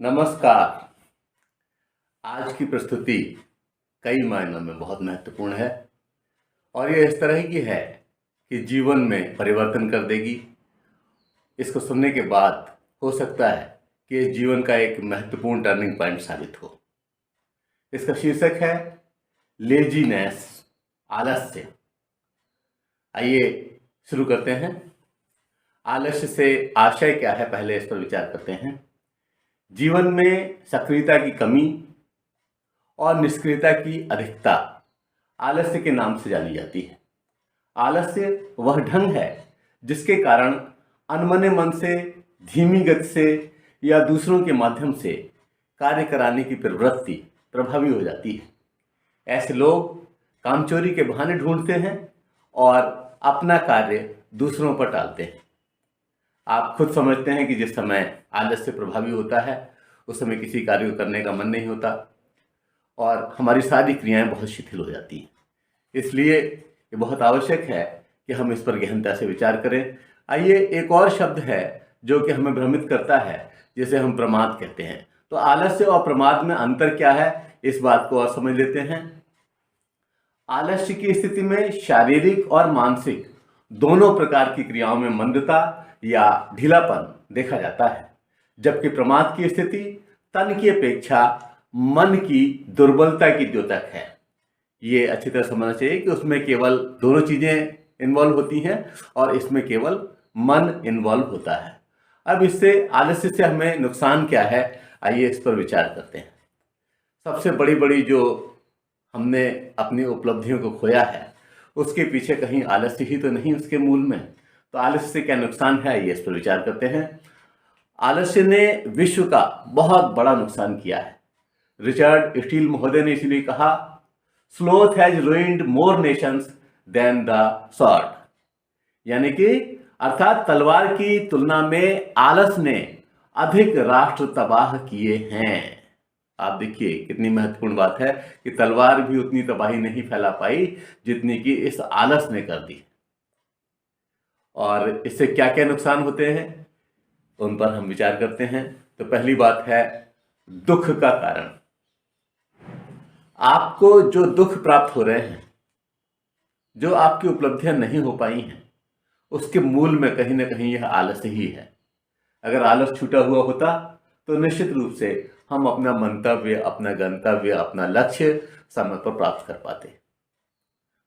नमस्कार। आज की प्रस्तुति कई मायनों में बहुत महत्वपूर्ण है और ये इस तरह की है कि जीवन में परिवर्तन कर देगी। इसको सुनने के बाद हो सकता है कि इस जीवन का एक महत्वपूर्ण टर्निंग पॉइंट साबित हो। इसका शीर्षक है लेजीनेस, आलस्य। आइए शुरू करते हैं। आलस्य से आशय क्या है, पहले इस पर विचार करते हैं। जीवन में सक्रियता की कमी और निष्क्रियता की अधिकता आलस्य के नाम से जानी जाती है। आलस्य वह ढंग है जिसके कारण अनमने मन से, धीमी गति से या दूसरों के माध्यम से कार्य कराने की प्रवृत्ति प्रभावी हो जाती है। ऐसे लोग कामचोरी के बहाने ढूंढते हैं और अपना कार्य दूसरों पर टालते हैं। आप खुद समझते हैं कि जिस समय आलस्य प्रभावी होता है उस समय किसी कार्य को करने का मन नहीं होता और हमारी सारी क्रियाएं बहुत शिथिल हो जाती हैं। इसलिए ये बहुत आवश्यक है कि हम इस पर गहनता से विचार करें। आइए, एक और शब्द है जो कि हमें भ्रमित करता है, जिसे हम प्रमाद कहते हैं। तो आलस्य और प्रमाद में अंतर क्या है, इस बात को और समझ लेते हैं। आलस्य की स्थिति में शारीरिक और मानसिक दोनों प्रकार की क्रियाओं में मंदता या ढीलापन देखा जाता है, जबकि प्रमाद की स्थिति तन की अपेक्षा मन की दुर्बलता की द्योतक है। ये अच्छी तरह समझना चाहिए कि उसमें केवल दोनों चीजें इन्वॉल्व होती हैं और इसमें केवल मन इन्वॉल्व होता है। अब इससे आलस्य से हमें नुकसान क्या है, आइए इस पर विचार करते हैं। सबसे बड़ी बड़ी जो हमने अपनी उपलब्धियों को खोया है उसके पीछे कहीं आलस्य ही तो नहीं उसके मूल में। तो आलस्य से क्या नुकसान है, आइए इस पर विचार करते हैं। आलस्य ने विश्व का बहुत बड़ा नुकसान किया है। रिचर्ड स्टील महोदय ने इसलिए कहा, sloth has ruined more nations than the sword, यानी कि अर्थात तलवार की तुलना में आलस ने अधिक राष्ट्र तबाह किए हैं। आप देखिए कितनी महत्वपूर्ण बात है कि तलवार भी उतनी तबाही नहीं फैला पाई जितनी कि इस आलस ने कर दी। और इससे क्या क्या नुकसान होते हैं उन पर हम विचार करते हैं। तो पहली बात है दुख का कारण। आपको जो दुख प्राप्त हो रहे हैं, जो आपकी उपलब्धियां नहीं हो पाई हैं, उसके मूल में कहीं ना कहीं यह आलस ही है। अगर आलस छूटा हुआ होता तो निश्चित रूप से हम अपना मंतव्य, अपना गंतव्य, अपना लक्ष्य समय पर प्राप्त कर पाते।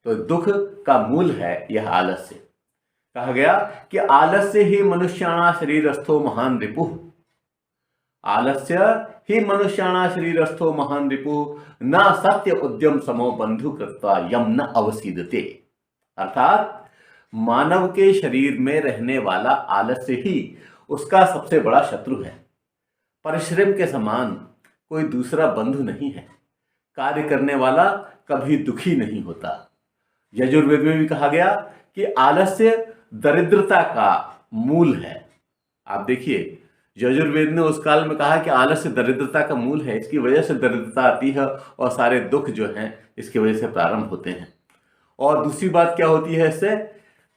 तो दुख का मूल है यह आलस्य। कहा गया कि आलस्य ही मनुष्याणा शरीरस्थो महान रिपुः, आलस्य ही मनुष्याणा शरीरस्थो महान रिपुः, न सत्य उद्यम समो बंधु कृत्वा यम न अवसीदते। अर्थात मानव के शरीर में रहने वाला आलस्य ही उसका सबसे बड़ा शत्रु है। परिश्रम के समान कोई दूसरा बंधु नहीं है। कार्य करने वाला कभी दुखी नहीं होता। यजुर्वेद में भी कहा गया कि आलस्य दरिद्रता का मूल है। आप देखिए, यजुर्वेद ने उस काल में कहा कि आलस्य दरिद्रता का मूल है, इसकी वजह से दरिद्रता आती है और सारे दुख जो हैं इसकी वजह से प्रारंभ होते हैं। और दूसरी बात क्या होती है, इससे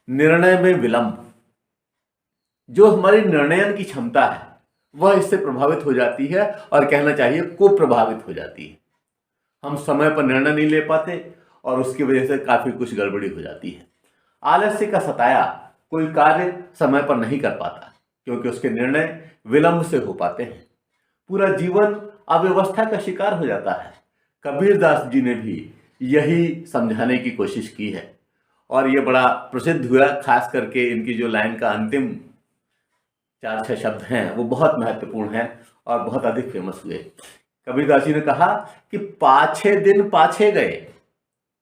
निर्णय में विलंब। जो हमारी निर्णयन की क्षमता है वह इससे प्रभावित हो जाती है और कहना चाहिए कुप्रभावित हो जाती है। हम समय पर निर्णय नहीं ले पाते और उसकी वजह से काफी कुछ गड़बड़ी हो जाती है। आलस्य का सताया कोई कार्य समय पर नहीं कर पाता क्योंकि उसके निर्णय विलंब से हो पाते हैं। पूरा जीवन अव्यवस्था का शिकार हो जाता है। कबीरदास जी ने भी यही समझाने की कोशिश की है और ये बड़ा प्रसिद्ध हुआ। खास करके इनकी जो लाइन का अंतिम 4-6 शब्द हैं वो बहुत महत्वपूर्ण हैं और बहुत अधिक फेमस हुए। कबीरदास जी ने कहा कि पाछे दिन पाछे गए,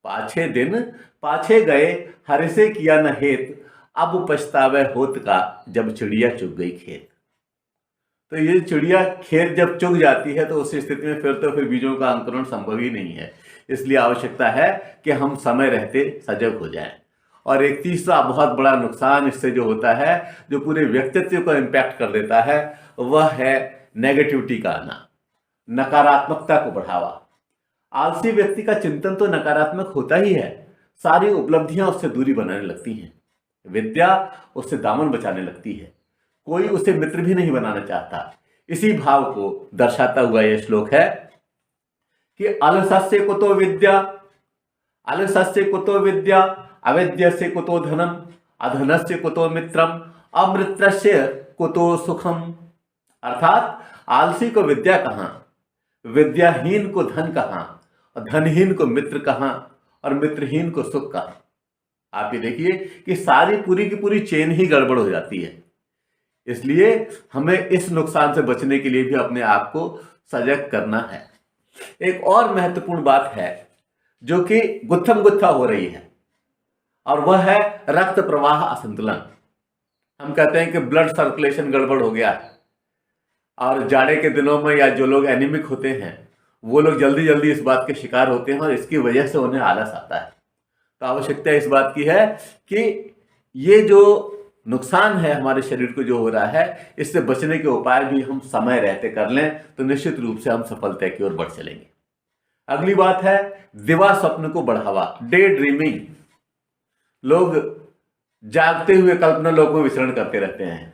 पाछे दिन पाछे गए, हरि से किया न हेत, अब पछतावे होत का, जब चिड़िया चुग गई खेत। तो ये चिड़िया खेत जब चुग जाती है तो उस स्थिति में फिर बीजों का अंकुरण संभव ही नहीं है। इसलिए आवश्यकता है कि हम समय रहते सजग हो जाएं। और एक तीसरा बहुत बड़ा नुकसान इससे जो होता है, जो पूरे व्यक्तित्व को इम्पैक्ट कर देता है, वह है नेगेटिविटी का आना, नकारात्मकता को बढ़ावा। आलसी व्यक्ति का चिंतन तो नकारात्मक होता ही है। सारी उपलब्धियां उससे दूरी बनाने लगती हैं। विद्या उससे दामन बचाने लगती है। कोई उसे मित्र भी नहीं बनाना चाहता। इसी भाव को दर्शाता हुआ यह श्लोक है कि अलसस्य कुतो विद्या, अलसस्य कुतो विद्या, अविद्यस्य कुतो धनम, अधनस्य कुतो मित्रम, अमृतस्य कुतो सुखम। अर्थात आलसी को विद्या कहाँ, विद्याहीन को धन कहाँ, और धनहीन को मित्र कहाँ, और मित्रहीन को सुख कहाँ। आप ये देखिए कि सारी पूरी की पूरी चेन ही गड़बड़ हो जाती है। इसलिए हमें इस नुकसान से बचने के लिए भी अपने आप को सजग करना है। एक और महत्वपूर्ण बात है जो कि गुत्थम गुत्था हो रही है, और वह है रक्त प्रवाह असंतुलन। हम कहते हैं कि ब्लड सर्कुलेशन गड़बड़ हो गया है, और जाड़े के दिनों में या जो लोग एनीमिक होते हैं वो लोग जल्दी जल्दी इस बात के शिकार होते हैं, और इसकी वजह से उन्हें आलस आता है। तो आवश्यकता इस बात की है कि ये जो नुकसान है हमारे शरीर को जो हो रहा है, इससे बचने के उपाय भी हम समय रहते कर लें तो निश्चित रूप से हम सफलता की ओर बढ़ चलेंगे। अगली बात है दिवा स्वप्न को बढ़ावा, डे ड्रीमिंग। लोग जागते हुए कल्पना लोक में विचरण करते रहते हैं।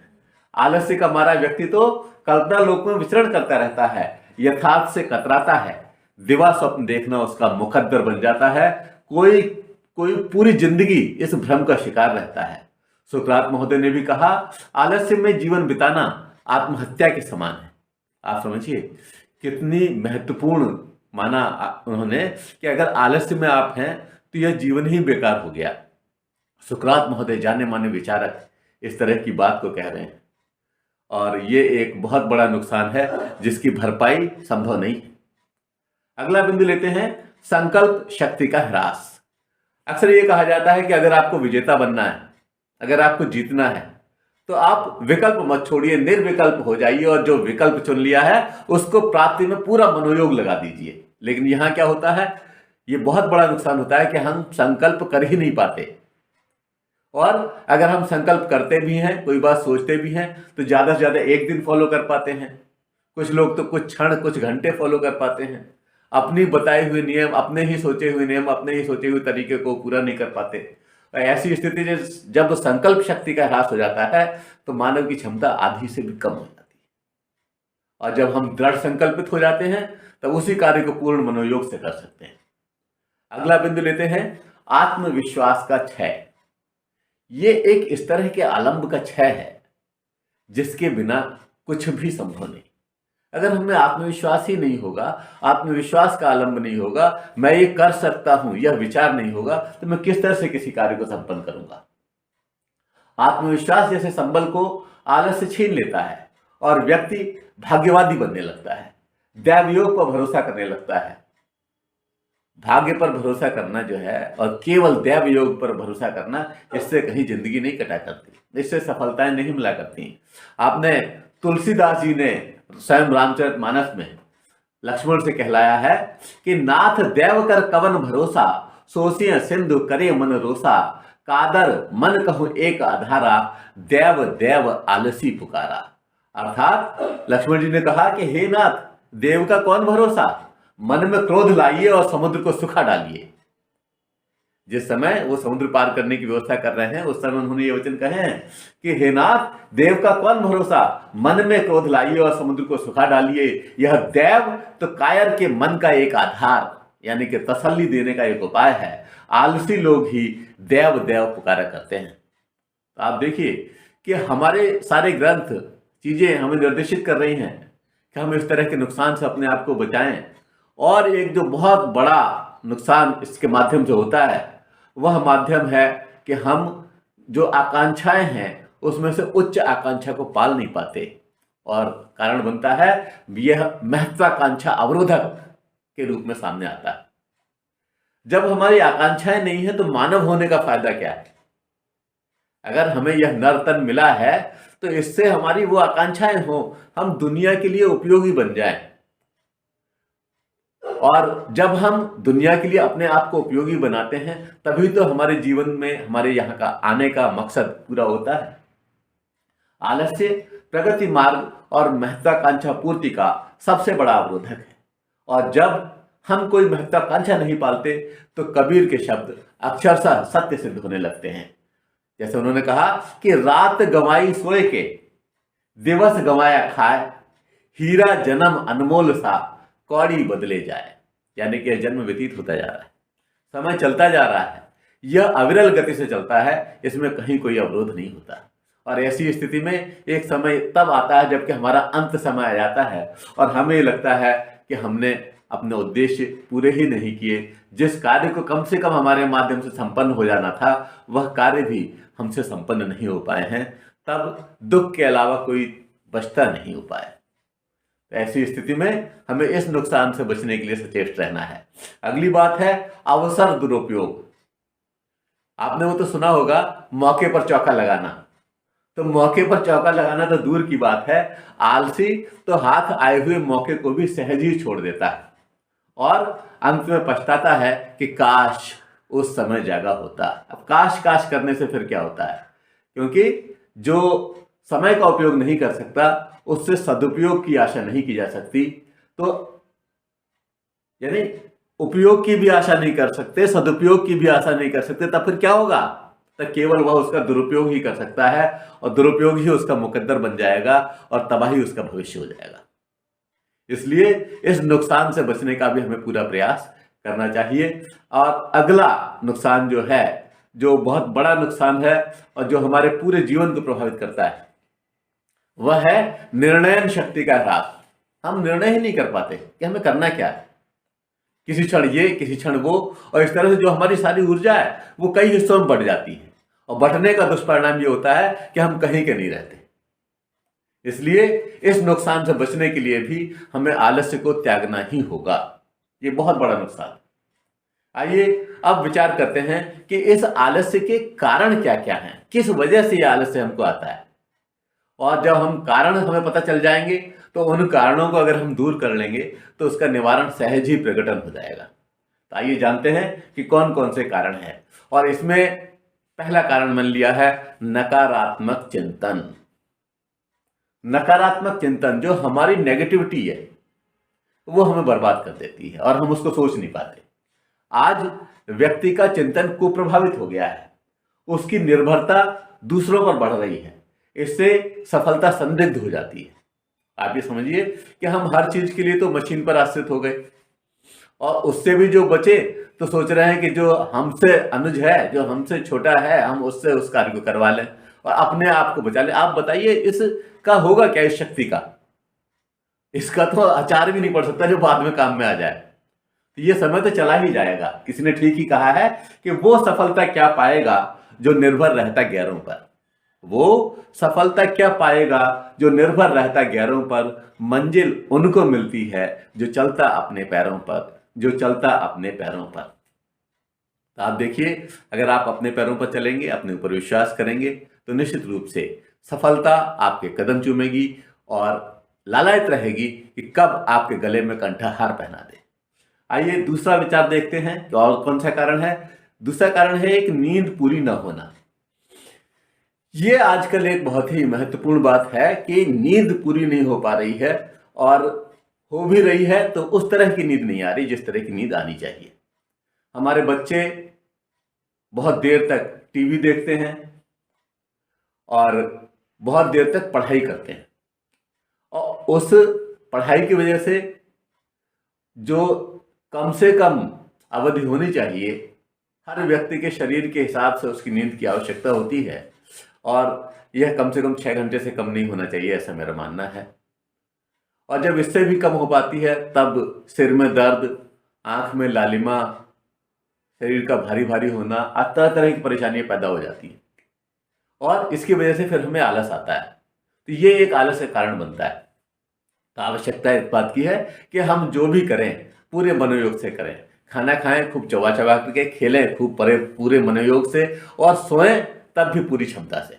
आलस्य का मारा व्यक्ति तो कल्पना लोक में विचरण करता रहता है, यथार्थ से कतराता है। दिवा स्वप्न देखना उसका मुकद्दर बन जाता है। कोई पूरी जिंदगी इस भ्रम का शिकार रहता है। सुकरात महोदय ने भी कहा, आलस्य में जीवन बिताना आत्महत्या के समान है। आप समझिए कितनी महत्वपूर्ण माना उन्होंने कि अगर आलस्य में आप हैं तो यह जीवन ही बेकार हो गया। सुकरात महोदय जाने माने विचारक इस तरह की बात को कह रहे हैं, और ये एक बहुत बड़ा नुकसान है जिसकी भरपाई संभव नहीं है। अगला बिंदु लेते हैं संकल्प शक्ति का ह्रास। अक्सर ये कहा जाता है कि अगर आपको विजेता बनना है, अगर आपको जीतना है, तो आप विकल्प मत छोड़िए, निर्विकल्प हो जाइए, और जो विकल्प चुन लिया है उसको प्राप्ति में पूरा मनोयोग लगा दीजिए। लेकिन यहां क्या होता है, ये बहुत बड़ा नुकसान होता है कि हम संकल्प कर ही नहीं पाते, और अगर हम संकल्प करते भी हैं, कोई बात सोचते भी हैं, तो ज्यादा से ज्यादा एक दिन फॉलो कर पाते हैं। कुछ लोग तो कुछ क्षण कुछ घंटे फॉलो कर पाते हैं। अपनी बताए हुए नियम, अपने ही सोचे हुए नियम, अपने ही सोचे हुए तरीके को पूरा नहीं कर पाते। ऐसी स्थिति जब संकल्प शक्ति का ह्रास हो जाता है तो मानव की क्षमता आधी से भी कम हो जाती है, और जब हम दृढ़ संकल्पित हो जाते हैं तब उसी कार्य को पूर्ण मनोयोग से कर सकते हैं। अगला बिंदु लेते हैं आत्मविश्वास का क्षय। ये एक इस तरह के आलंब का क्षय है जिसके बिना कुछ भी संभव नहीं। अगर हमें आत्मविश्वास ही नहीं होगा, आत्मविश्वास का आलंब नहीं होगा, मैं ये कर सकता हूं यह विचार नहीं होगा, तो मैं किस तरह से किसी कार्य को संपन्न करूंगा। आत्मविश्वास जैसे संबल को आलस्य छीन लेता है और व्यक्ति भाग्यवादी बनने लगता है, दैवयोग पर भरोसा करने लगता है। भाग्य पर भरोसा करना जो है और केवल दैव योग पर भरोसा करना, इससे कहीं जिंदगी नहीं कटा करती, इससे सफलताएं नहीं मिला करती। आपने तुलसीदास जी ने स्वयं रामचरितमानस में लक्ष्मण से कहलाया है कि नाथ देव कर कवन भरोसा, सोसिया सिंधु करे मन रोसा, कादर मन कहूं एक आधारा, देव देव आलसी पुकारा। अर्थात लक्ष्मण जी ने कहा कि हे नाथ, देव का कौन भरोसा, मन में क्रोध लाइए और समुद्र को सुखा डालिए। जिस समय वो समुद्र पार करने की व्यवस्था कर रहे हैं उस समय उन्होंने ये वचन कहे हैं कि हे नाथ, देव का कौन भरोसा, मन में क्रोध लाइए और समुद्र को सुखा डालिए। यह देव तो कायर के मन का एक आधार यानी कि तसल्ली देने का एक उपाय है। आलसी लोग ही देव देव पुकारा करते हैं। तो आप देखिए कि हमारे सारे ग्रंथ चीजें हमें निर्देशित कर रही हैं कि हम इस तरह के नुकसान से अपने आप को बचाएं। और एक जो बहुत बड़ा नुकसान इसके माध्यम से होता है वह माध्यम है कि हम जो आकांक्षाएं हैं उसमें से उच्च आकांक्षा को पाल नहीं पाते, और कारण बनता है यह महत्वाकांक्षा अवरोधक के रूप में सामने आता है। जब हमारी आकांक्षाएं नहीं है तो मानव होने का फायदा क्या है। अगर हमें यह नरतन मिला है तो इससे हमारी वो आकांक्षाएं हो, हम दुनिया के लिए उपयोगी बन जाएं। और जब हम दुनिया के लिए अपने आप को उपयोगी बनाते हैं तभी तो हमारे जीवन में हमारे यहाँ का आने का मकसद पूरा होता है। आलस्य प्रगति मार्ग और महत्वाकांक्षा पूर्ति का सबसे बड़ा अवरोधक है, और जब हम कोई महत्वाकांक्षा नहीं पालते तो कबीर के शब्द अक्षरशः सत्य सिद्ध होने लगते हैं। जैसे उन्होंने कहा कि रात गंवाई सोए के, दिवस गंवाया खाए, हीरा जन्म अनमोल सा कौड़ी बदले जाए। यानी कि यह जन्म व्यतीत होता जा रहा है, समय चलता जा रहा है, यह अविरल गति से चलता है, इसमें कहीं कोई अवरोध नहीं होता। और ऐसी स्थिति में एक समय तब आता है जबकि हमारा अंत समय आ जाता है और हमें लगता है कि हमने अपने उद्देश्य पूरे ही नहीं किए, जिस कार्य को कम से कम हमारे माध्यम से संपन्न हो जाना था वह कार्य भी हमसे संपन्न नहीं हो पाए हैं। तब दुख के अलावा कोई बचता नहीं उपाय। तो ऐसी स्थिति में हमें इस नुकसान से बचने के लिए सचेत रहना है। अगली बात है अवसर दुरुपयोग। आपने वो तो सुना होगा, मौके पर चौका लगाना। तो मौके पर चौका लगाना तो दूर की बात है, आलसी तो हाथ आए हुए मौके को भी सहज ही छोड़ देता है और अंत में पछताता है कि काश उस समय जागा होता। अब काश काश करने से फिर क्या होता है, क्योंकि जो समय का उपयोग नहीं कर सकता उससे सदुपयोग की आशा नहीं की जा सकती। तो यानी उपयोग की भी आशा नहीं कर सकते, सदुपयोग की भी आशा नहीं कर सकते, तब फिर क्या होगा? तो केवल वह उसका दुरुपयोग ही कर सकता है और दुरुपयोग ही उसका मुकद्दर बन जाएगा और तबाही उसका भविष्य हो जाएगा। इसलिए इस नुकसान से बचने का भी हमें पूरा प्रयास करना चाहिए। और अगला नुकसान जो है, जो बहुत बड़ा नुकसान है और जो हमारे पूरे जीवन को प्रभावित करता है, वह है निर्णयन शक्ति का ह्रास। हम निर्णय ही नहीं कर पाते कि हमें करना क्या है, किसी क्षण ये किसी क्षण वो, और इस तरह से जो हमारी सारी ऊर्जा है वो कई हिस्सों में बढ़ जाती है और बढ़ने का दुष्परिणाम ये होता है कि हम कहीं के नहीं रहते। इसलिए इस नुकसान से बचने के लिए भी हमें आलस्य को त्यागना ही होगा। ये बहुत बड़ा नुकसान। आइए अब विचार करते हैं कि इस आलस्य के कारण क्या क्या हैं, किस वजह से ये आलस्य हमको आता है। और जब हम कारण हमें पता चल जाएंगे तो उन कारणों को अगर हम दूर कर लेंगे तो उसका निवारण सहज ही प्रकटन हो जाएगा। तो आइए जानते हैं कि कौन कौन से कारण हैं। और इसमें पहला कारण मान लिया है नकारात्मक चिंतन। नकारात्मक चिंतन, जो हमारी नेगेटिविटी है वो हमें बर्बाद कर देती है और हम उसको सोच नहीं पाते। आज व्यक्ति का चिंतन कुप्रभावित हो गया है, उसकी निर्भरता दूसरों पर बढ़ रही है, इससे सफलता संदिग्ध हो जाती है। आप ये समझिए कि हम हर चीज के लिए तो मशीन पर आश्रित हो गए और उससे भी जो बचे तो सोच रहे हैं कि जो हमसे अनुज है, जो हमसे छोटा है, हम उससे उस कार्य को करवा लें और अपने आप को बचा लें। आप बताइए इसका होगा क्या, इस शक्ति का? इसका तो अचार भी नहीं पड़ सकता जो बाद में काम में आ जाए। तो ये समय तो चला ही जाएगा। किसी ने ठीक ही कहा है कि वो सफलता क्या पाएगा जो निर्भर रहता गैरों पर। वो सफलता क्या पाएगा जो निर्भर रहता गैरों पर। मंजिल उनको मिलती है जो चलता अपने पैरों पर, जो चलता अपने पैरों पर। तो आप देखिए, अगर आप अपने पैरों पर चलेंगे, अपने ऊपर विश्वास करेंगे, तो निश्चित रूप से सफलता आपके कदम चूमेगी और लालायित रहेगी कि कब आपके गले में कंठाहार पहना दे। आइए दूसरा विचार देखते हैं कि और कौन सा कारण है। दूसरा कारण है एक नींद पूरी न होना। ये आजकल एक बहुत ही महत्वपूर्ण बात है कि नींद पूरी नहीं हो पा रही है और हो भी रही है तो उस तरह की नींद नहीं आ रही जिस तरह की नींद आनी चाहिए। हमारे बच्चे बहुत देर तक टीवी देखते हैं और बहुत देर तक पढ़ाई करते हैं और उस पढ़ाई की वजह से जो कम से कम अवधि होनी चाहिए, हर व्यक्ति के शरीर के हिसाब से उसकी नींद की आवश्यकता होती है और यह कम से कम 6 घंटे से कम नहीं होना चाहिए, ऐसा मेरा मानना है। और जब इससे भी कम हो पाती है तब सिर में दर्द, आंख में लालिमा, शरीर का भारी भारी होना, तरह तरह की परेशानियां पैदा हो जाती हैं और इसकी वजह से फिर हमें आलस आता है। तो ये एक आलस का कारण बनता है। तो आवश्यकता इस बात की है कि हम जो भी करें पूरे मनोयोग से करें। खाना खाएं खूब चबा चबा करके, खेलें खूब पूरे मनोयोग से और सोएं तब भी पूरी क्षमता से,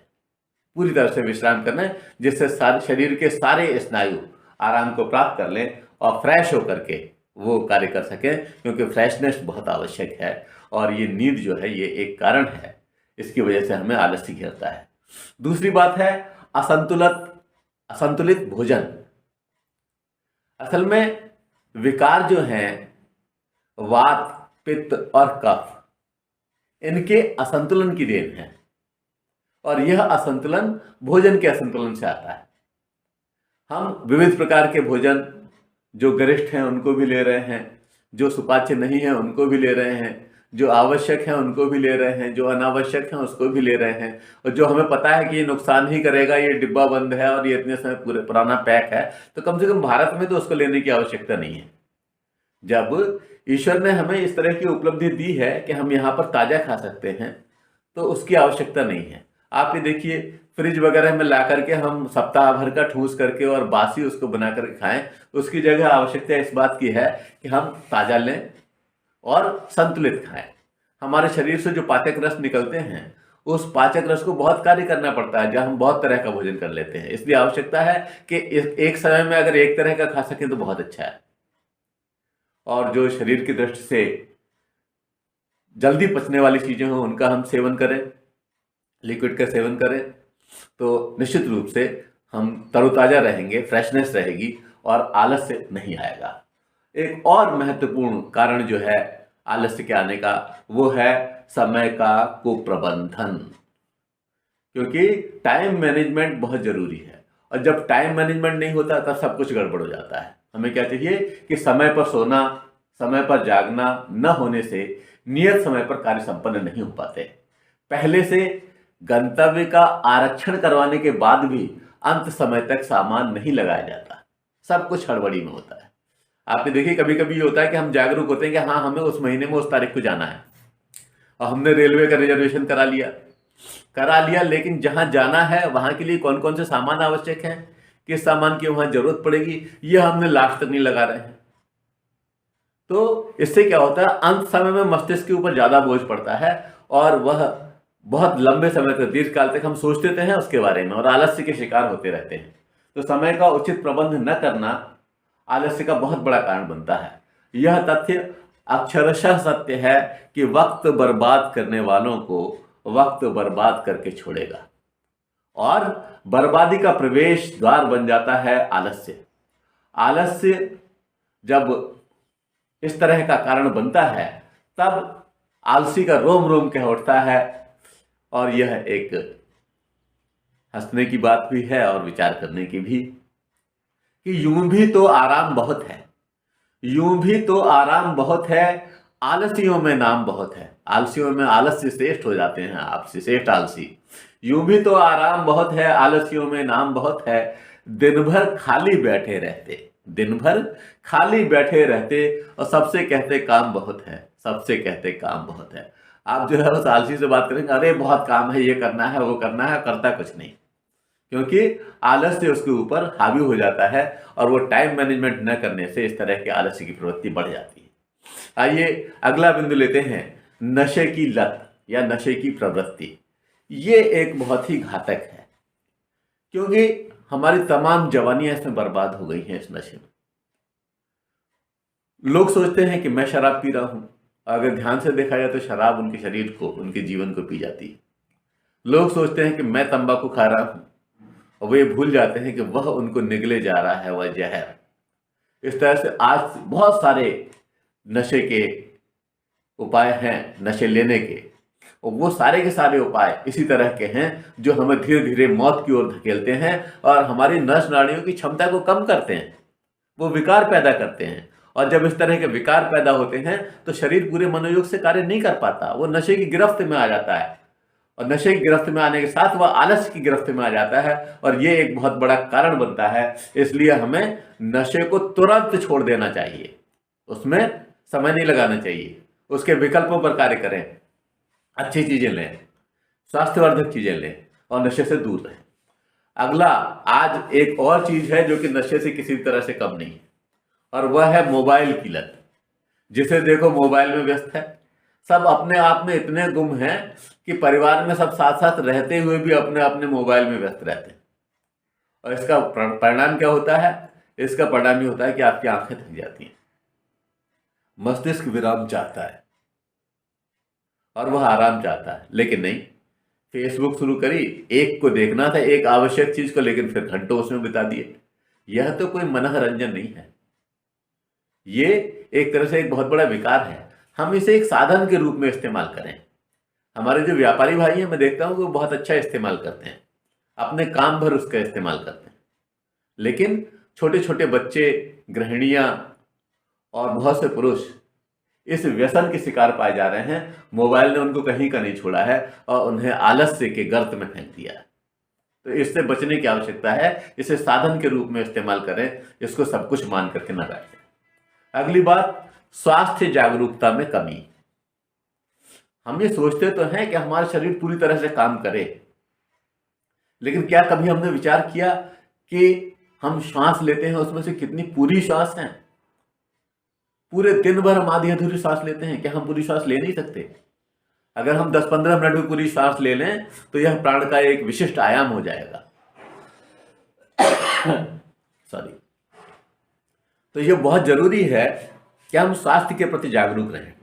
पूरी तरह से विश्राम करना, जिससे सारे शरीर के सारे स्नायु आराम को प्राप्त कर लें और फ्रेश होकर के वो कार्य कर सकें, क्योंकि फ्रेशनेस बहुत आवश्यक है। और ये नींद जो है ये एक कारण है, इसकी वजह से हमें आलस्य घेरता है। दूसरी बात है असंतुलित भोजन। असल में विकार जो हैं वात, पित्त और कफ, इनके असंतुलन की देन है और यह असंतुलन भोजन के असंतुलन से आता है। हम विविध प्रकार के भोजन, जो गरिष्ठ हैं उनको भी ले रहे हैं, जो सुपाच्य नहीं है उनको भी ले रहे हैं, जो आवश्यक है उनको भी ले रहे हैं, जो अनावश्यक है उसको भी ले रहे हैं, और जो हमें पता है कि ये नुकसान ही करेगा, ये डिब्बा बंद है और ये इतने समय पूरे पुराना पैक है, तो कम से कम भारत में तो उसको लेने की आवश्यकता नहीं है। जब ईश्वर ने हमें इस तरह की उपलब्धि दी है कि हम यहाँ पर ताजा खा सकते हैं, तो उसकी आवश्यकता नहीं है। आप ये देखिए, फ्रिज वगैरह में ला करके हम सप्ताह भर का ठूस करके और बासी उसको बना करके खाएं, उसकी जगह आवश्यकता इस बात की है कि हम ताजा लें और संतुलित खाएं। हमारे शरीर से जो पाचक रस निकलते हैं, उस पाचक रस को बहुत कार्य करना पड़ता है, जब हम बहुत तरह का भोजन कर लेते हैं। इसलिए आवश्यकता है कि एक समय में अगर एक तरह का खा सकें तो बहुत अच्छा है। और जो शरीर की दृष्टि से जल्दी पचने वाली चीजें हों उनका हम सेवन करें, लिक्विड का सेवन करें, तो निश्चित रूप से हम तरोताजा रहेंगे, फ्रेशनेस रहेगी और आलस्य नहीं आएगा। एक और महत्वपूर्ण कारण जो है आलस्य के आने का, वो है समय का कुप्रबंधन। क्योंकि टाइम मैनेजमेंट बहुत जरूरी है, और जब टाइम मैनेजमेंट नहीं होता तब सब कुछ गड़बड़ हो जाता है। हमें क्या चाहिए कि समय पर सोना, समय पर जागना न होने से नियत समय पर कार्य संपन्न नहीं हो पाते। पहले से गंतव्य का आरक्षण करवाने के बाद भी अंत समय तक सामान नहीं लगाया जाता, सब कुछ हड़बड़ी में होता है। आपने देखिए, कभी कभी ये होता है कि हम जागरूक होते हैं कि हाँ हमें उस महीने में उस तारीख को जाना है, और हमने रेलवे का रिजर्वेशन करा लिया, लेकिन जहां जाना है वहां के लिए कौन कौन से सामान आवश्यक हैं, किस सामान की वहां जरूरत पड़ेगी, यह हमने लास्ट तक नहीं लगा रहे हैं। तो इससे क्या होता है, अंत समय में मस्तिष्क के ऊपर ज्यादा बोझ पड़ता है, और वह बहुत लंबे समय तक, दीर्घ काल तक हम सोचते हैं उसके बारे में और आलस्य के शिकार होते रहते हैं। तो समय का उचित प्रबंध न करना आलस्य का बहुत बड़ा कारण बनता है। यह तथ्य अक्षरशः सत्य है कि वक्त बर्बाद करने वालों को वक्त बर्बाद करके छोड़ेगा, और बर्बादी का प्रवेश द्वार बन जाता है आलस्य। आलस्य जब इस तरह का कारण बनता है, तब आलसी का रोम रोम कह उठता है। और यह एक हंसने की बात भी है और विचार करने की भी, कि यूं भी तो आराम बहुत है, यूं भी तो आराम बहुत है, आलसियों में नाम बहुत है। आलसियों में आलस्य श्रेष्ठ हो जाते हैं, आपसे श्रेष्ठ आलसी। यूं भी तो आराम बहुत है, आलसियों में नाम बहुत है, दिन भर खाली बैठे रहते, दिन भर खाली बैठे रहते, और सबसे कहते काम बहुत है, सबसे कहते काम बहुत है। आप जो है उस आलसी से बात करेंगे, अरे बहुत काम है, ये करना है, वो करना है, करता कुछ नहीं, क्योंकि आलस्य उसके ऊपर हावी हो जाता है, और वो टाइम मैनेजमेंट न करने से इस तरह के आलस्य की प्रवृत्ति बढ़ जाती है। आइए अगला बिंदु लेते हैं, नशे की लत या नशे की प्रवृत्ति। ये एक बहुत ही घातक है, क्योंकि हमारी तमाम जवानियां इसमें बर्बाद हो गई हैं इस नशे में। लोग सोचते हैं कि मैं शराब पी रहा हूं, अगर ध्यान से देखा जाए तो शराब उनके शरीर को, उनके जीवन को पी जाती है। लोग सोचते हैं कि मैं तंबाकू खा रहा हूं, और वे भूल जाते हैं कि वह उनको निगले जा रहा है, वह जहर। इस तरह से आज बहुत सारे नशे के उपाय हैं, नशे लेने के, और वो सारे के सारे उपाय इसी तरह के हैं जो हमें धीरे धीरे मौत की ओर धकेलते हैं और हमारी नस नाड़ियों की क्षमता को कम करते हैं, वो विकार पैदा करते हैं। और जब इस तरह के विकार पैदा होते हैं तो शरीर पूरे मनोयोग से कार्य नहीं कर पाता, वो नशे की गिरफ्त में आ जाता है, और नशे की गिरफ्त में आने के साथ वह आलस्य की गिरफ्त में आ जाता है, और ये एक बहुत बड़ा कारण बनता है। इसलिए हमें नशे को तुरंत छोड़ देना चाहिए, उसमें समय नहीं लगाना चाहिए, उसके विकल्पों पर कार्य करें, अच्छी चीजें लें, स्वास्थ्यवर्धक चीजें लें, और नशे से दूर रहें। अगला, आज एक और चीज है जो कि नशे से किसी तरह से कम नहीं है, और वह है मोबाइल की लत। जिसे देखो मोबाइल में व्यस्त है, सब अपने आप में इतने गुम हैं कि परिवार में सब साथ साथ रहते हुए भी अपने अपने मोबाइल में व्यस्त रहते हैं। और इसका परिणाम क्या होता है? इसका परिणाम ये होता है कि आपकी आंखें थक जाती हैं, मस्तिष्क विराम चाहता है और वह आराम चाहता है, लेकिन नहीं। फेसबुक शुरू करी, एक को देखना था, एक आवश्यक चीज को, लेकिन फिर घंटों उसमें बिता दिए। यह तो कोई मनोरंजन नहीं है, ये एक तरह से एक बहुत बड़ा विकार है। हम इसे एक साधन के रूप में इस्तेमाल करें। हमारे जो व्यापारी भाई हैं, मैं देखता हूं कि वो बहुत अच्छा इस्तेमाल करते हैं, अपने काम भर उसका इस्तेमाल करते हैं। लेकिन छोटे छोटे बच्चे, गृहिणियां और बहुत से पुरुष इस व्यसन के शिकार पाए जा रहे हैं। मोबाइल ने उनको कहीं का नहीं छोड़ा है और उन्हें आलस्य के गर्त में फेंक दिया है। तो इससे बचने की आवश्यकता है। इसे साधन के रूप में इस्तेमाल करें, इसको सब कुछ मान करके न बैठें। अगली बात, स्वास्थ्य जागरूकता में कमी। हम ये सोचते तो हैं कि हमारा शरीर पूरी तरह से काम करे, लेकिन क्या कभी हमने विचार किया कि हम श्वास लेते हैं उसमें से कितनी पूरी श्वास है? पूरे दिन भर हम आधी अधूरी सांस लेते हैं, क्या हम पूरी श्वास ले नहीं सकते? अगर हम 10-15 मिनट में पूरी सांस ले लें तो यह प्राण का एक विशिष्ट आयाम हो जाएगा। सॉरी। तो यह बहुत जरूरी है कि हम स्वास्थ्य के प्रति जागरूक रहें।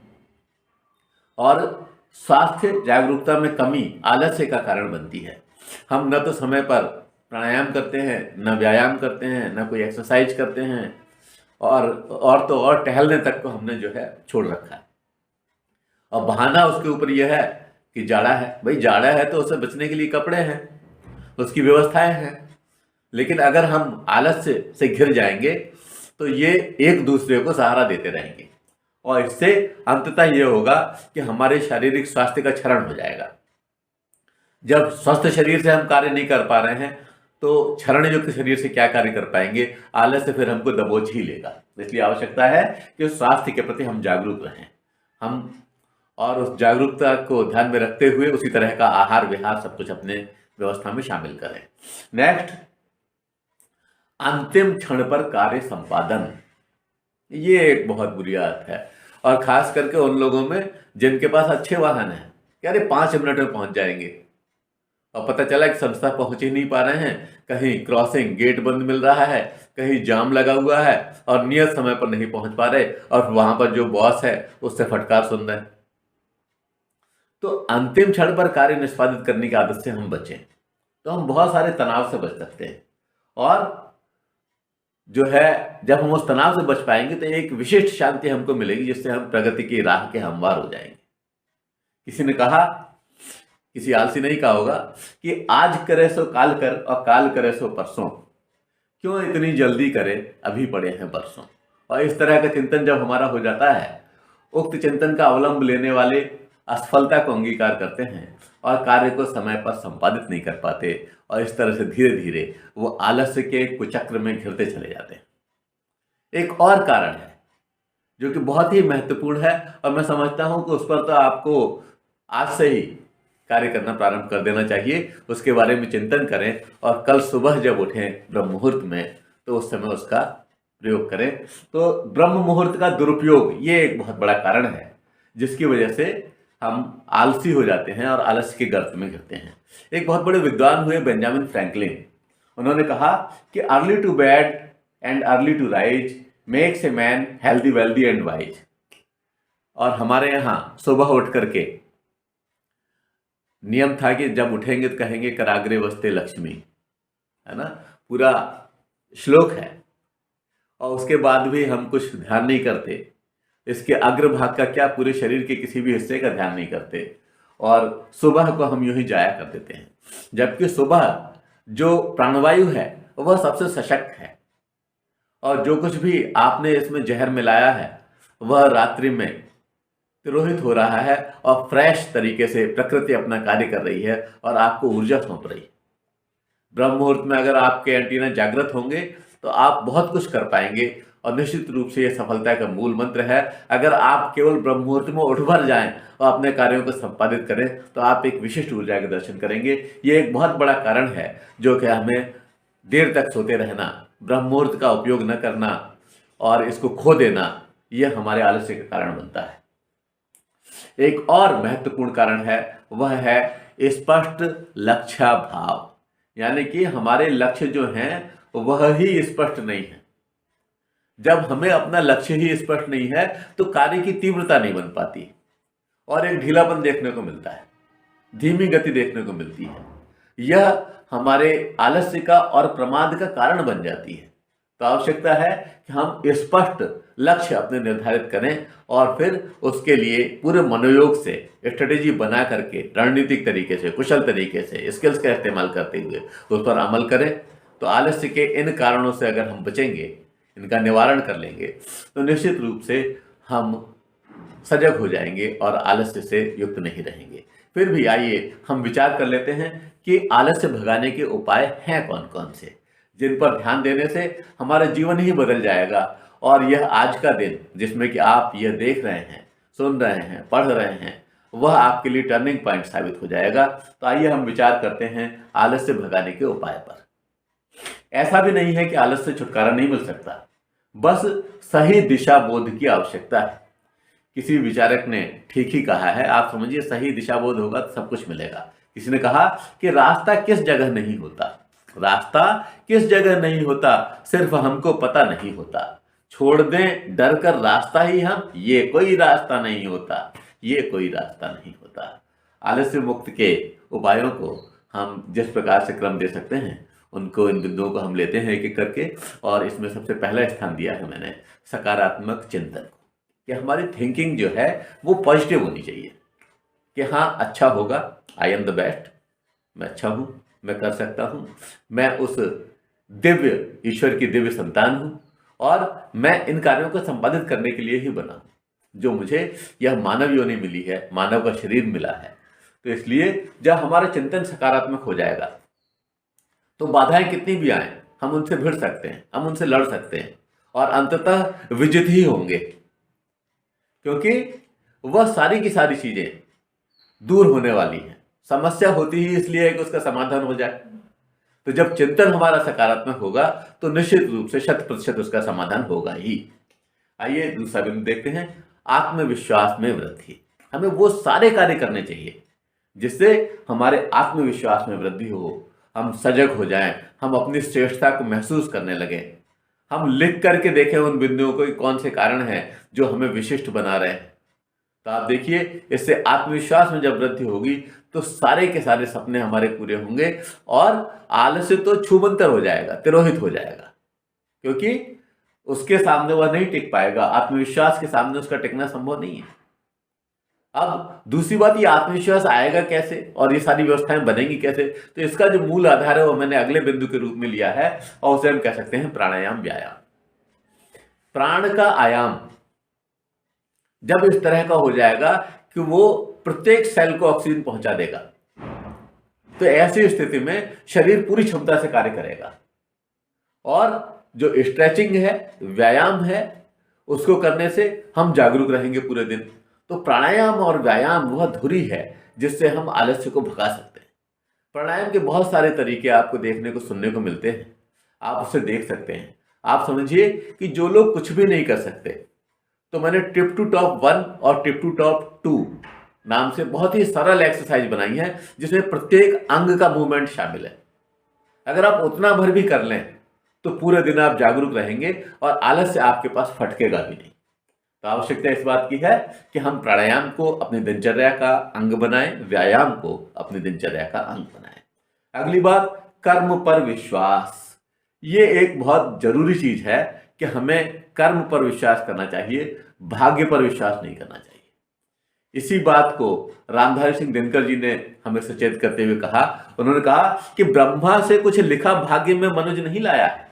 और स्वास्थ्य जागरूकता में कमी आलस्य का कारण बनती है। हम न तो समय पर प्राणायाम करते हैं, न व्यायाम करते हैं, न कोई एक्सरसाइज करते हैं, और टहलने तक को हमने जो है छोड़ रखा है। और बहाना उसके ऊपर यह है कि जाड़ा है। भाई जाड़ा है तो उससे बचने के लिए कपड़े हैं, उसकी व्यवस्थाएं हैं। लेकिन अगर हम आलस्य से घिर जाएंगे तो ये एक दूसरे को सहारा देते रहेंगे और इससे अंततः ये होगा कि हमारे शारीरिक स्वास्थ्य का क्षरण हो जाएगा। जब स्वस्थ शरीर से हम कार्य नहीं कर पा रहे हैं तो क्षरण युक्त शरीर से क्या कार्य कर पाएंगे? आलस्य फिर हमको दबोच ही लेगा। इसलिए आवश्यकता है कि स्वास्थ्य के प्रति हम जागरूक रहें, हम और उस जागरूकता को ध्यान में रखते हुए उसी तरह का आहार विहार सब कुछ अपने व्यवस्था में शामिल करें। नेक्स्ट, अंतिम क्षण पर कार्य संपादन। ये एक बहुत बुरी आदत है और खास करके उन लोगों में जिनके पास अच्छे वाहन हैं। क्या अरे 5 मिनट में पहुंच जाएंगे और पता चला कि संस्था पहुंच ही नहीं पा रहे हैं, कहीं क्रॉसिंग गेट बंद मिल रहा है, कहीं जाम लगा हुआ है और नियत समय पर नहीं पहुंच पा रहे और वहां पर जो बॉस है उससे फटकार सुन रहे हैं। तो अंतिम क्षण पर कार्य निष्पादित करने की आदत से हम बचें तो हम बहुत सारे तनाव से बच सकते हैं। और जो है जब हम उस तनाव से बच पाएंगे तो एक विशिष्ट शांति हमको मिलेगी जिससे हम प्रगति की राह के हमवार हो जाएंगे। किसी ने कहा, किसी आलसी नहीं कहा होगा कि आज करे सो काल कर और काल करे सो परसों, क्यों इतनी जल्दी करे अभी पड़े हैं बरसों। और इस तरह का चिंतन जब हमारा हो जाता है, उक्त चिंतन का अवलंब लेने वाले असफलता को अंगीकार करते हैं और कार्य को समय पर संपादित नहीं कर पाते और इस तरह से धीरे धीरे वो आलस्य के कुचक्र में घिरते चले जाते हैं। एक और कारण है जो कि बहुत ही महत्वपूर्ण है और मैं समझता हूं कि उस पर तो आपको आज से ही कार्य करना प्रारंभ कर देना चाहिए। उसके बारे में चिंतन करें और कल सुबह जब उठें ब्रह्म मुहूर्त में तो उस समय उसका प्रयोग करें। तो ब्रह्म मुहूर्त का दुरुपयोग ये एक बहुत बड़ा कारण है जिसकी वजह से हम आलसी हो जाते हैं और आलस्य के गर्त में गिरते हैं। एक बहुत बड़े विद्वान हुए बेंजामिन फ्रैंकलिन, उन्होंने कहा कि early to bed and early to rise makes a man healthy wealthy and wise. और हमारे यहाँ सुबह उठ करके नियम था कि जब उठेंगे तो कहेंगे कराग्रे वस्ते लक्ष्मी, है ना, पूरा श्लोक है। और उसके बाद भी हम कुछ ध्यान नहीं करते, इसके अग्रभाग का क्या पूरे शरीर के किसी भी हिस्से का ध्यान नहीं करते और सुबह को हम यूं ही जाया कर देते हैं। जबकि सुबह जो प्राणवायु है वह सबसे सशक्त है और जो कुछ भी आपने इसमें जहर मिलाया है वह रात्रि में तिरोहित हो रहा है और फ्रेश तरीके से प्रकृति अपना कार्य कर रही है और आपको ऊर्जा सौंप रही है। ब्रह्म मुहूर्त में अगर आपके एंटीना जागृत होंगे तो आप बहुत कुछ कर पाएंगे और निश्चित रूप से यह सफलता का मूल मंत्र है। अगर आप केवल ब्रह्म मुहूर्त में उठ भर जाएं और अपने कार्यों को संपादित करें तो आप एक विशिष्ट ऊर्जा के दर्शन करेंगे। ये एक बहुत बड़ा कारण है जो कि हमें देर तक सोते रहना, ब्रह्म मुहूर्त का उपयोग न करना और इसको खो देना, यह हमारे आलस्य का कारण बनता है। एक और महत्वपूर्ण कारण है वह है स्पष्ट लक्ष्याभाव, यानी कि हमारे लक्ष्य जो हैं वह ही स्पष्ट नहीं है। जब हमें अपना लक्ष्य ही स्पष्ट नहीं है तो कार्य की तीव्रता नहीं बन पाती और एक ढीलापन देखने को मिलता है, धीमी गति देखने को मिलती है। यह हमारे आलस्य का और प्रमाद का कारण बन जाती है। तो आवश्यकता है कि हम स्पष्ट लक्ष्य अपने निर्धारित करें और फिर उसके लिए पूरे मनोयोग से स्ट्रेटेजी बना करके रणनीतिक तरीके से, कुशल तरीके से, स्किल्स का इस्तेमाल करते हुए उस पर अमल करें तो आलस्य के इन कारणों से अगर हम बचेंगे, इनका निवारण कर लेंगे, तो निश्चित रूप से हम सजग हो जाएंगे और आलस्य से युक्त नहीं रहेंगे। फिर भी आइए हम विचार कर लेते हैं कि आलस्य भगाने के उपाय हैं कौन कौन से, जिन पर ध्यान देने से हमारा जीवन ही बदल जाएगा। और यह आज का दिन जिसमें कि आप यह देख रहे हैं, सुन रहे हैं, पढ़ रहे हैं, वह आपके लिए टर्निंग पॉइंट साबित हो जाएगा। तो आइए हम विचार करते हैं आलस्य भगाने के उपाय पर। ऐसा भी नहीं है कि आलस्य से छुटकारा नहीं मिल सकता, बस सही दिशा बोध की आवश्यकता है। किसी विचारक ने ठीक ही कहा है, आप समझिए सही दिशा बोध होगा तो सब कुछ मिलेगा। किसी ने कहा कि रास्ता किस जगह नहीं होता, रास्ता किस जगह नहीं होता, सिर्फ हमको पता नहीं होता। छोड़ दें डर कर रास्ता ही हम, ये कोई रास्ता नहीं होता, ये कोई रास्ता नहीं होता। आलस्य मुक्त के उपायों को हम जिस प्रकार से क्रम दे सकते हैं, उनको, इन बिंदुओं को हम लेते हैं एक एक करके। और इसमें सबसे पहला स्थान दिया है मैंने सकारात्मक चिंतन को, कि हमारी थिंकिंग जो है वो पॉजिटिव होनी चाहिए कि हाँ अच्छा होगा, आई एम द बेस्ट, मैं अच्छा हूँ, मैं कर सकता हूँ, मैं उस दिव्य ईश्वर की दिव्य संतान हूँ और मैं इन कार्यों को संपादित करने के लिए ही बना हूँ, जो मुझे यह मानव योनि मिली है, मानव का शरीर मिला है। तो इसलिए जब हमारा चिंतन सकारात्मक हो जाएगा तो बाधाएं कितनी भी आए हम उनसे भिड़ सकते हैं, हम उनसे लड़ सकते हैं और अंततः विजित ही होंगे, क्योंकि वह सारी की सारी चीजें दूर होने वाली हैं। समस्या होती ही इसलिए है कि उसका समाधान हो जाए। तो जब चिंतन हमारा सकारात्मक होगा तो निश्चित रूप से 100% उसका समाधान होगा ही। आइए दूसरा बिंदु देखते हैं, आत्मविश्वास में वृद्धि। हमें वो सारे कार्य करने चाहिए जिससे हमारे आत्मविश्वास में वृद्धि हो, हम सजग हो जाएं, हम अपनी श्रेष्ठता को महसूस करने लगें, हम लिख करके देखें उन बिंदुओं को कौन से कारण हैं जो हमें विशिष्ट बना रहे हैं। तो आप देखिए, इससे आत्मविश्वास में जब वृद्धि होगी तो सारे के सारे सपने हमारे पूरे होंगे और आलस्य तो छूमंतर हो जाएगा, तिरोहित हो जाएगा, क्योंकि उसके सामने वह नहीं टिक पाएगा। आत्मविश्वास के सामने उसका टिकना संभव नहीं है। अब दूसरी बात, ये आत्मविश्वास आएगा कैसे और ये सारी व्यवस्थाएं बनेंगी कैसे? तो इसका जो मूल आधार है वो मैंने अगले बिंदु के रूप में लिया है और उसे हम कह सकते हैं प्राणायाम, व्यायाम। प्राण का आयाम जब इस तरह का हो जाएगा कि वो प्रत्येक सेल को ऑक्सीजन पहुंचा देगा, तो ऐसी स्थिति में शरीर पूरी क्षमता से कार्य करेगा। और जो स्ट्रेचिंग है, व्यायाम है, उसको करने से हम जागरूक रहेंगे पूरे दिन। तो प्राणायाम और व्यायाम वह धुरी है जिससे हम आलस्य को भगा सकते हैं। प्राणायाम के बहुत सारे तरीके आपको देखने को, सुनने को मिलते हैं, आप उसे देख सकते हैं। आप समझिए कि जो लोग कुछ भी नहीं कर सकते, तो मैंने टिप टू टॉप 1 और टिप टू टॉप 2 नाम से बहुत ही सरल एक्सरसाइज बनाई है जिसमें प्रत्येक अंग का मूवमेंट शामिल है। अगर आप उतना भर भी कर लें तो पूरे दिन आप जागरूक रहेंगे और आलस्य आपके पास फटकेगा भी नहीं। तो आवश्यकता इस बात की है कि हम प्राणायाम को अपनी दिनचर्या का अंग बनाएं, व्यायाम को अपनी दिनचर्या का अंग बनाएं। अगली बात, कर्म पर विश्वास। ये एक बहुत जरूरी चीज है कि हमें कर्म पर विश्वास करना चाहिए, भाग्य पर विश्वास नहीं करना चाहिए। इसी बात को रामधारी सिंह दिनकर जी ने हमें सचेत करते हुए कहा। उन्होंने कहा कि ब्रह्मा से कुछ लिखा भाग्य में मनुज नहीं लाया है,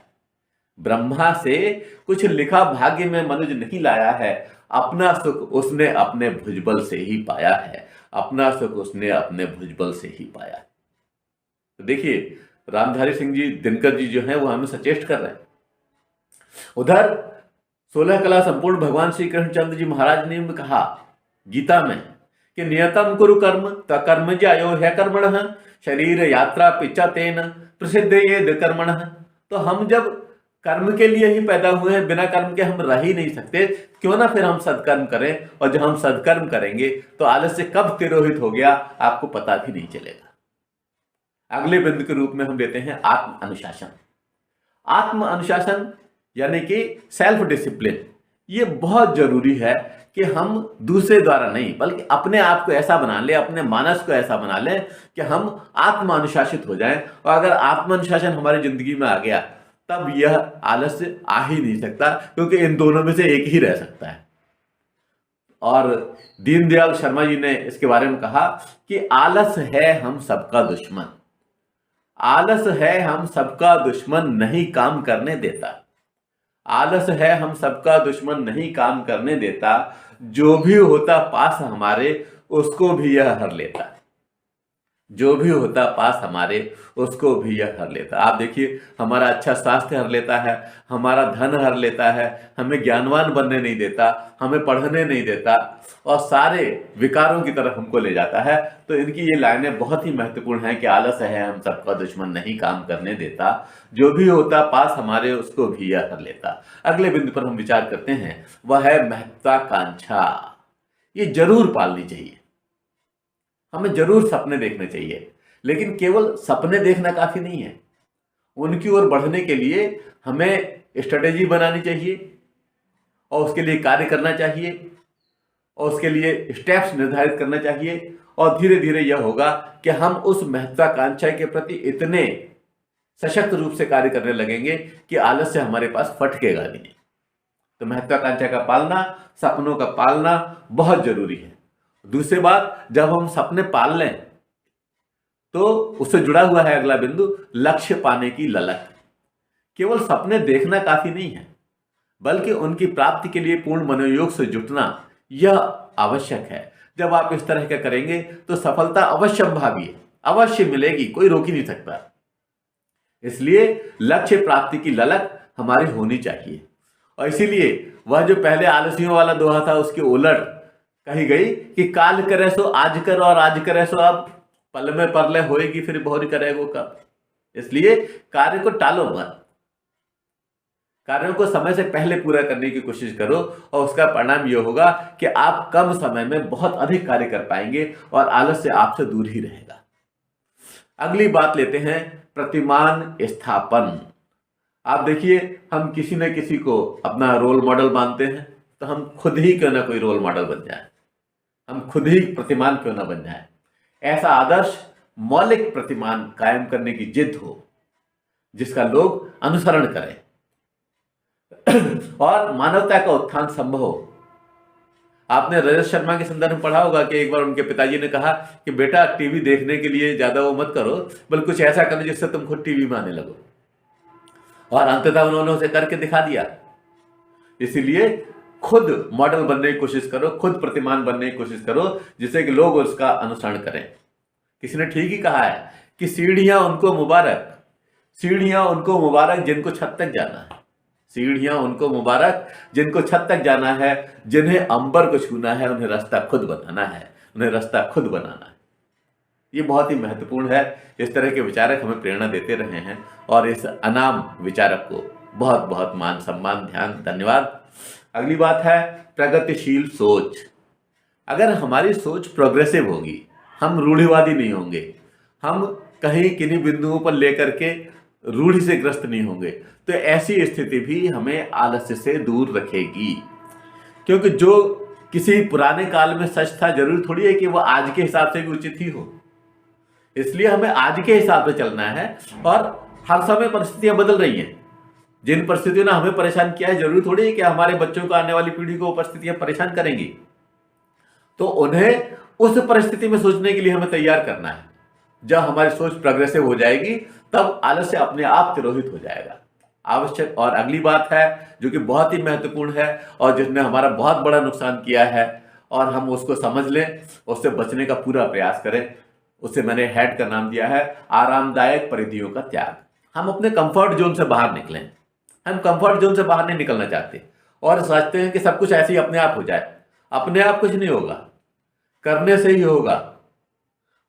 ब्रह्मा से कुछ लिखा भाग्य में मनुज नहीं लाया है, अपना सुख उसने अपने भुजबल से ही पाया है, अपना सुख उसने अपने भुजबल से ही पाया है। तो देखिए, रामधारी सिंह जी दिनकर जी जो हैं वो हमें सचेत कर रहे हैं। उधर 16 कला संपूर्ण भगवान श्री कृष्णचंद्र जी महाराज ने भी कहा गीता में कि नियतम कुरु कर्म कर्म ज्यायो है कर्मण, शरीर यात्रा पिचा तेन प्रसिद्ध ये कर्मण। तो हम जब कर्म के लिए ही पैदा हुए हैं, बिना कर्म के हम रह ही नहीं सकते, क्यों ना फिर हम सदकर्म करें। और जब हम सदकर्म करेंगे तो आलस्य कब तिरोहित हो गया आपको पता भी नहीं चलेगा। अगले बिंदु के रूप में हम लेते हैं आत्म अनुशासन। आत्म अनुशासन यानी कि सेल्फ डिसिप्लिन। ये बहुत जरूरी है कि हम दूसरे द्वारा नहीं बल्कि अपने आप को ऐसा बना लें, अपने मानस को ऐसा बना लें कि हम आत्म अनुशासित हो जाएं। और अगर आत्म अनुशासन हमारी जिंदगी में आ गया तब यह आलस्य आ ही नहीं सकता, क्योंकि इन दोनों में से एक ही रह सकता है। और दीनदयाल शर्मा जी ने इसके बारे में कहा कि आलस है हम सबका दुश्मन। आलस है हम सबका दुश्मन, नहीं काम करने देता। आलस है हम सबका दुश्मन, नहीं काम करने देता। जो भी होता पास हमारे, उसको भी यह हर लेता। जो भी होता पास हमारे, उसको भी यह हर लेता। आप देखिए, हमारा अच्छा स्वास्थ्य हर लेता है, हमारा धन हर लेता है, हमें ज्ञानवान बनने नहीं देता, हमें पढ़ने नहीं देता, और सारे विकारों की तरफ हमको ले जाता है। तो इनकी ये लाइनें बहुत ही महत्वपूर्ण हैं कि आलस है हम सबका दुश्मन, नहीं काम करने देता। जो भी होता पास हमारे, उसको भी यह हर लेता। अगले बिंदु पर हम विचार करते हैं, वह है महत्वाकांक्षा। ये जरूर पालनी चाहिए। हमें जरूर सपने देखने चाहिए, लेकिन केवल सपने देखना काफी नहीं है। उनकी ओर बढ़ने के लिए हमें स्ट्रेटेजी बनानी चाहिए, और उसके लिए कार्य करना चाहिए, और उसके लिए स्टेप्स निर्धारित करना चाहिए। और धीरे धीरे यह होगा कि हम उस महत्वाकांक्षा के प्रति इतने सशक्त रूप से कार्य करने लगेंगे कि आलस्य हमारे पास फटकेगा नहीं। तो महत्वाकांक्षा का पालना, सपनों का पालना बहुत जरूरी है। दूसरी बात, जब हम सपने पाल लें तो उससे जुड़ा हुआ है अगला बिंदु, लक्ष्य पाने की ललक। केवल सपने देखना काफी नहीं है, बल्कि उनकी प्राप्ति के लिए पूर्ण मनोयोग से जुटना यह आवश्यक है। जब आप इस तरह का करेंगे तो सफलता अवश्यंभावी है, अवश्य मिलेगी, कोई रोक ही नहीं सकता। इसलिए लक्ष्य प्राप्ति की ललक हमारी होनी चाहिए। और इसीलिए वह जो पहले आलसियों वाला दोहा था, उसके उलट कही गई कि काल करे सो आज कर, और आज करे सो अब, पल में परले होएगी फिर बहुरी करेगो कब। इसलिए कार्य को टालो मत, कार्यों को समय से पहले पूरा करने की कोशिश करो, और उसका परिणाम यह होगा कि आप कम समय में बहुत अधिक कार्य कर पाएंगे और आलस्य आपसे दूर ही रहेगा। अगली बात लेते हैं, प्रतिमान स्थापन। आप देखिए, हम किसी न किसी को अपना रोल मॉडल मानते हैं, तो हम खुद ही क्यों ना कोई रोल मॉडल बन जाए, हम खुद ही प्रतिमान क्यों ना बन जाए। ऐसा आदर्श मौलिक प्रतिमान कायम करने की जिद हो, जिसका लोग अनुसरण करें और मानवता का उत्थान संभव हो। आपने रजत शर्मा के संदर्भ में पढ़ा होगा कि एक बार उनके पिताजी ने कहा कि बेटा, टीवी देखने के लिए ज्यादा वो मत करो, बल्कि कुछ ऐसा करो जिससे तुम खुद टीवी में आने लगो। और अंततः उन्होंने उसे करके दिखा दिया। इसीलिए खुद मॉडल बनने की कोशिश करो, खुद प्रतिमान बनने की कोशिश करो, जिससे कि लोग उसका अनुसरण करें। किसी ने ठीक ही कहा है कि सीढ़ियां उनको मुबारक, सीढ़ियां उनको मुबारक जिनको छत तक जाना है। सीढ़ियां उनको मुबारक जिनको छत तक जाना है, जिन्हें अंबर को छूना है, उन्हें रास्ता खुद बनाना है, उन्हें रास्ता खुद बनाना है। ये बहुत ही महत्वपूर्ण है। इस तरह के विचारक हमें प्रेरणा देते रहे हैं, और इस अनाम विचारक को बहुत बहुत मान सम्मान ध्यान धन्यवाद। अगली बात है प्रगतिशील सोच। अगर हमारी सोच प्रोग्रेसिव होगी, हम रूढ़िवादी नहीं होंगे, हम कहीं किन्हीं बिंदुओं पर लेकर के रूढ़ि से ग्रस्त नहीं होंगे, तो ऐसी स्थिति भी हमें आलस्य से दूर रखेगी। क्योंकि जो किसी पुराने काल में सच था, जरूरी थोड़ी है कि वह आज के हिसाब से भी उचित ही हो। इसलिए हमें आज के हिसाब से चलना है, और हर समय परिस्थितियां बदल रही हैं। जिन परिस्थितियों ने हमें परेशान किया है, जरूरी थोड़ी है कि हमारे बच्चों को, आने वाली पीढ़ी को परिस्थितियां परेशान करेंगी। तो उन्हें उस परिस्थिति में सोचने के लिए हमें तैयार करना है। जब हमारी सोच प्रोग्रेसिव हो जाएगी, तब आलस्य अपने आप तिरोहित हो जाएगा। आवश्यक और अगली बात है जो कि बहुत ही महत्वपूर्ण है, और जिसने हमारा बहुत बड़ा नुकसान किया है, और हम उसको समझ लें, उससे बचने का पूरा प्रयास करें। उसे मैंने हेड का नाम दिया है, आरामदायक परिधियों का त्याग। हम अपने कंफर्ट जोन से बाहर निकलें। हम कंफर्ट जोन से बाहर नहीं निकलना चाहते, और सोचते हैं कि सब कुछ ऐसे ही अपने आप हो जाए। अपने आप कुछ नहीं होगा, करने से ही होगा।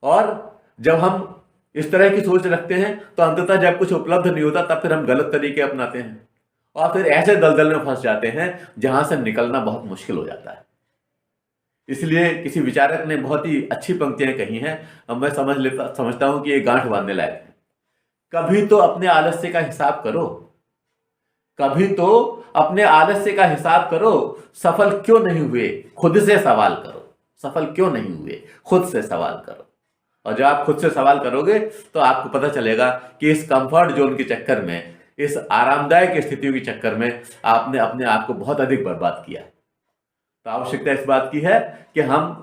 और जब हम इस तरह की सोच रखते हैं, तो अंततः जब कुछ उपलब्ध नहीं होता, तब फिर हम गलत तरीके अपनाते हैं, और फिर ऐसे दलदल में फंस जाते हैं जहां से निकलना बहुत मुश्किल हो जाता है। इसलिए किसी विचारक ने बहुत ही अच्छी पंक्तियां कही हैं, अब मैं समझता हूं कि ये गांठ बांधने लायक है। कभी तो अपने आलस्य का हिसाब करो, कभी तो अपने आलस्य का हिसाब करो। सफल क्यों नहीं हुए, खुद से सवाल करो। सफल क्यों नहीं हुए, खुद से सवाल करो। और जब आप खुद से सवाल करोगे, तो आपको पता चलेगा कि इस कंफर्ट जोन के चक्कर में, इस आरामदायक स्थितियों के चक्कर में आपने अपने आप को बहुत अधिक बर्बाद किया। तो आवश्यकता इस बात की है कि हम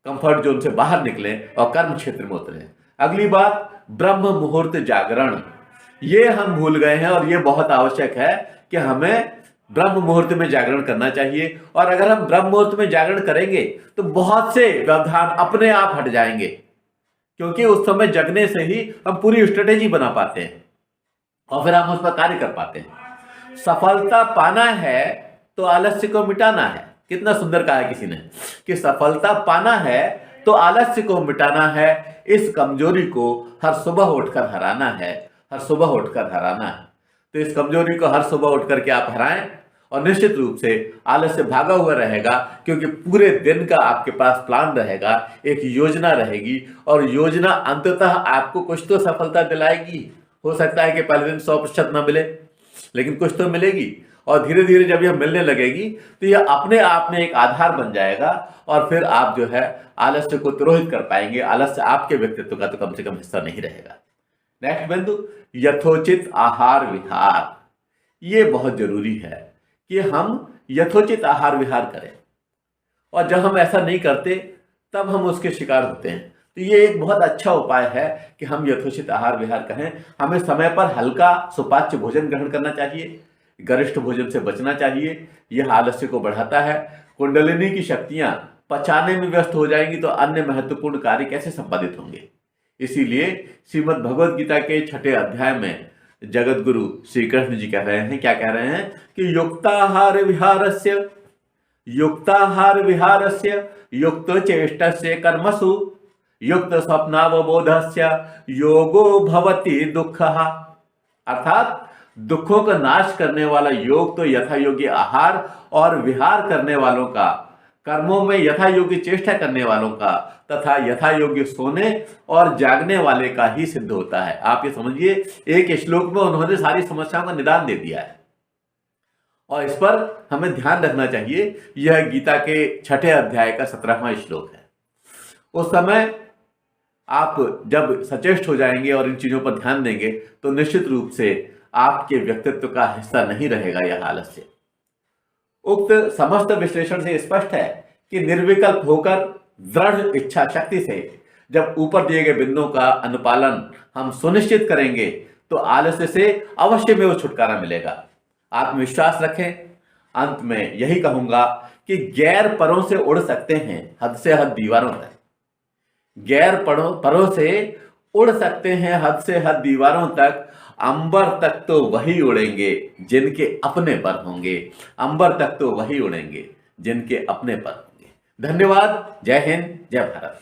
कंफर्ट जोन से बाहर निकलें और कर्म क्षेत्र में उतरें। अगली बात, ब्रह्म मुहूर्त जागरण। ये हम भूल गए हैं और ये बहुत आवश्यक है कि हमें ब्रह्म मुहूर्त में जागरण करना चाहिए। और अगर हम ब्रह्म मुहूर्त में जागरण करेंगे तो बहुत से व्यवधान अपने आप हट जाएंगे, क्योंकि उस समय जगने से ही हम पूरी स्ट्रेटेजी बना पाते हैं और फिर हम उस पर कार्य कर पाते हैं। सफलता पाना है तो आलस्य को मिटाना है। कितना सुंदर कहा है किसी ने कि सफलता पाना है तो आलस्य को मिटाना है, इस कमजोरी को हर सुबह उठकर हराना है, हर सुबह उठकर हराना है। तो इस कमजोरी को हर सुबह उठ करके आप हराएं और निश्चित रूप से आलस्य भागा हुआ रहेगा, क्योंकि पूरे दिन का आपके पास प्लान रहेगा, एक योजना रहेगी और योजना अंततः आपको कुछ तो सफलता दिलाएगी। हो सकता है कि पहले दिन 100% ना मिले, लेकिन कुछ तो मिलेगी और धीरे धीरे जब यह मिलने लगेगी तो यह अपने आप में एक आधार बन जाएगा और फिर आप जो है आलस्य को तिरोहित कर पाएंगे। आलस्य आपके व्यक्तित्व का तो कम से कम हिस्सा नहीं रहेगा। नेक्स्ट बिंदु, यथोचित आहार विहार। ये बहुत जरूरी है कि हम यथोचित आहार विहार करें, और जब हम ऐसा नहीं करते तब हम उसके शिकार होते हैं। तो ये एक बहुत अच्छा उपाय है कि हम यथोचित आहार विहार करें। हमें समय पर हल्का सुपाच्य भोजन ग्रहण करना चाहिए, गरिष्ठ भोजन से बचना चाहिए। यह आलस्य को बढ़ाता है। कुंडलिनी की शक्तियां पचाने में व्यस्त हो जाएंगी तो अन्य महत्वपूर्ण कार्य कैसे संपादित होंगे। इसीलिए श्रीमद् भगवद गीता के 6 अध्याय में जगत गुरु श्री कृष्ण जी कह रहे हैं, क्या कह रहे हैं कि युक्ताहार विहारस्य, युक्ताहार विहारस्य युक्त चेष्टस्य कर्मसु युक्त स्वप्नावबोधस्य योगो भवति दुःखः। अर्थात दुखों का नाश करने वाला योग तो यथा योग्य आहार और विहार करने वालों का, कर्मों में यथा योग्य चेष्टा करने वालों का तथा यथा योग्य सोने और जागने वाले का ही सिद्ध होता है। आप ये समझिए, एक श्लोक में उन्होंने सारी समस्याओं का निदान दे दिया है और इस पर हमें ध्यान रखना चाहिए। यह गीता के 6 अध्याय का 17वां श्लोक है। उस समय आप जब सचेष्ट हो जाएंगे और इन चीजों पर ध्यान देंगे तो निश्चित रूप से आपके व्यक्तित्व का हिस्सा नहीं रहेगा यह आलस्य। उक्त समस्त विश्लेषण से स्पष्ट है कि निर्विकल्प होकर दृढ़ इच्छा शक्ति से जब ऊपर दिए गए बिंदुओं का अनुपालन हम सुनिश्चित करेंगे तो आलस्य से अवश्य में वो छुटकारा मिलेगा। आत्मविश्वास रखें। अंत में यही कहूंगा कि गैर परों से उड़ सकते हैं हद से हद दीवारों तक, गैर परों से उड़ सकते हैं हद से हद दीवारों तक, अंबर तक तो वही उड़ेंगे जिनके अपने पर होंगे, अंबर तक तो वही उड़ेंगे जिनके अपने पर होंगे। धन्यवाद। जय हिंद, जय भारत।